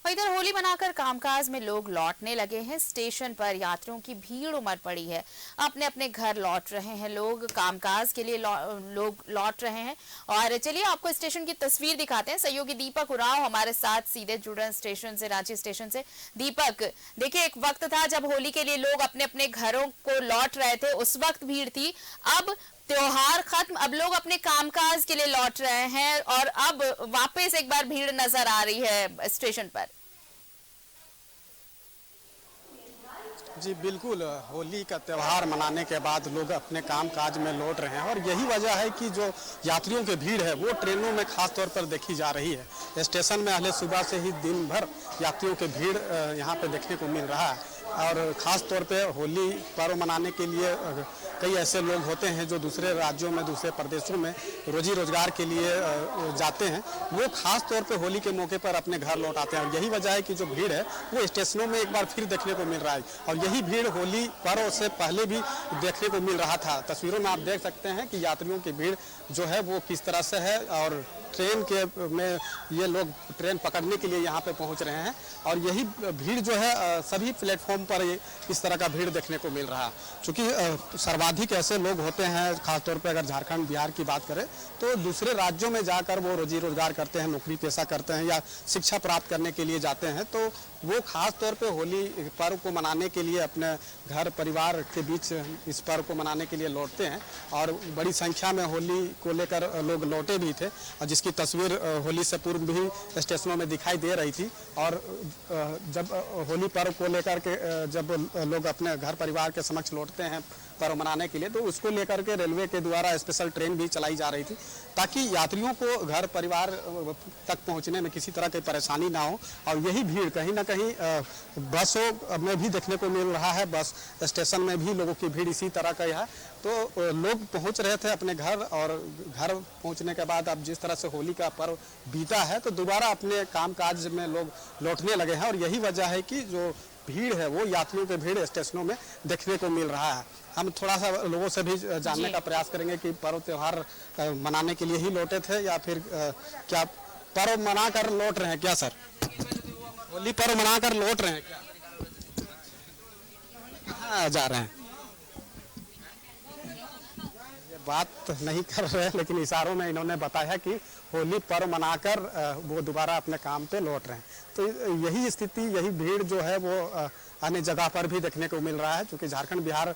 इधर होली मनाकर कामकाज में लोग लौटने लगे हैं। स्टेशन पर यात्रियों की भीड़ उमड़ पड़ी है। अपने अपने घर लौट रहे हैं लोग, कामकाज के लिए लोग लौट रहे हैं। और चलिए आपको स्टेशन की तस्वीर दिखाते हैं। सहयोगी दीपक उराव हमारे साथ सीधे जुड़े हैं स्टेशन से, रांची स्टेशन से। दीपक, देखिए एक वक्त था जब होली के लिए लोग अपने अपने घरों को लौट रहे थे, उस वक्त भीड़ थी। अब त्योहार खत्म, अब लोग अपने कामकाज के लिए लौट रहे हैं और अब वापस एक बार भीड़ नजर आ रही है स्टेशन पर। जी बिल्कुल, होली का त्यौहार मनाने के बाद लोग अपने काम काज में लौट रहे हैं और यही वजह है कि जो यात्रियों की भीड़ है वो ट्रेनों में खास तौर पर देखी जा रही है। स्टेशन में अगले सुबह से ही दिन भर यात्रियों की भीड़ यहाँ पे देखने को मिल रहा है और ख़ास तौर पे होली पर्व मनाने के लिए कई ऐसे लोग होते हैं जो दूसरे राज्यों में, दूसरे प्रदेशों में रोजी रोजगार के लिए जाते हैं। वो खास तौर पे होली के मौके पर अपने घर लौट आते हैं और यही वजह है कि जो भीड़ है वो स्टेशनों में एक बार फिर देखने को मिल रहा है और यही भीड़ होली पर्व से पहले भी देखने को मिल रहा था। तस्वीरों में आप देख सकते हैं कि यात्रियों की भीड़ जो है वो किस तरह से है और ट्रेन के में ये लोग ट्रेन पकड़ने के लिए यहाँ पे पहुँच रहे हैं और यही भीड़ जो है सभी प्लेटफॉर्म पर इस तरह का भीड़ देखने को मिल रहा है। चूँकि सर्वाधिक ऐसे लोग होते हैं, खासतौर पे अगर झारखंड बिहार की बात करें तो दूसरे राज्यों में जाकर वो रोजी रोजगार करते हैं, नौकरी पेशा करते हैं या शिक्षा प्राप्त करने के लिए जाते हैं, तो वो खास तौर पे होली पर्व को मनाने के लिए अपने घर परिवार के बीच इस पर्व को मनाने के लिए लौटते हैं और बड़ी संख्या में होली को लेकर लोग लौटे भी थे और जिसकी तस्वीर होली से पूर्व भी स्टेशनों में दिखाई दे रही थी। और जब होली पर्व को लेकर के जब लोग अपने घर परिवार के समक्ष लौटते हैं पर्व मनाने के लिए, तो उसको लेकर के रेलवे के द्वारा स्पेशल ट्रेन भी चलाई जा रही थी ताकि यात्रियों को घर परिवार तक पहुंचने में किसी तरह की परेशानी ना हो। और यही भीड़ कहीं ना कहीं बसों में भी देखने को मिल रहा है, बस स्टेशन में भी लोगों की भीड़ इसी तरह का है। तो लोग पहुंच रहे थे अपने घर और घर पहुंचने के बाद अब जिस तरह से होली का पर्व बीता है तो दोबारा अपने कामकाज में लोग लौटने लगे हैं और यही वजह है कि जो भीड़ है वो यात्रियों की भीड़ स्टेशनों में देखने को मिल रहा है। हम थोड़ा सा लोगों से भी जानने का प्रयास करेंगे कि पर्व त्योहार मनाने के लिए ही लौटे थे या फिर क्या पर्व मनाकर लौट रहे हैं क्या सर? होली पर्व मनाकर लौट रहे हैं क्या? कहाँ जा रहे हैं? ये बात नहीं कर रहे हैं लेकिन इशारों में इन्होंने बताया कि होली पर्व मनाकर वो दोबारा अपने काम पे लौट रहे हैं। तो यही स्थिति, यही भीड़ जो है वो अन्य जगह पर भी देखने को मिल रहा है क्योंकि झारखंड बिहार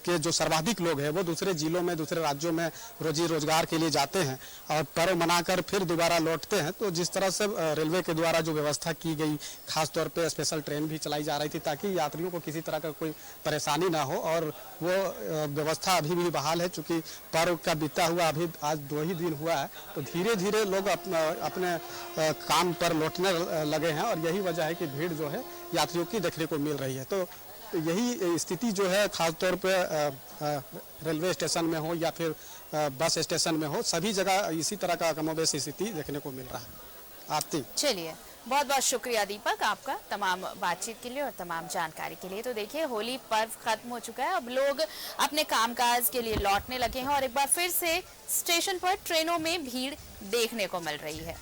के जो सर्वाधिक लोग हैं वो दूसरे जिलों में, दूसरे राज्यों में रोजी रोजगार के लिए जाते हैं और पर्व मनाकर फिर दोबारा लौटते हैं। तो जिस तरह से रेलवे के द्वारा जो व्यवस्था की गई, खास तौर पे स्पेशल ट्रेन भी चलाई जा रही थी ताकि यात्रियों को किसी तरह का कोई परेशानी ना हो और वो व्यवस्था अभी भी बहाल है। चूँकि पर्व का बीता हुआ अभी आज 2 ही दिन हुआ है तो धीरे धीरे लोग अपने काम पर लौटने लगे हैं और यही वजह है कि भीड़ जो है यात्रियों की देखने को मिल रही है। तो यही स्थिति जो है खासतौर पे रेलवे स्टेशन में हो या फिर बस स्टेशन में हो, सभी जगह इसी तरह का कमोबेश स्थिति देखने को मिल रहा है। आरती, चलिए बहुत बहुत शुक्रिया दीपक आपका तमाम बातचीत के लिए और तमाम जानकारी के लिए। तो देखिए होली पर्व खत्म हो चुका है, अब लोग अपने कामकाज के लिए लौटने लगे हैं और एक बार फिर से स्टेशन पर ट्रेनों में भीड़ देखने को मिल रही है।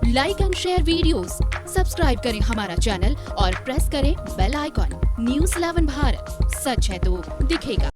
Like and share videos, subscribe करें हमारा चैनल और प्रेस करें बेल आइकॉन। न्यूज़ 11 भारत, सच है तो दिखेगा।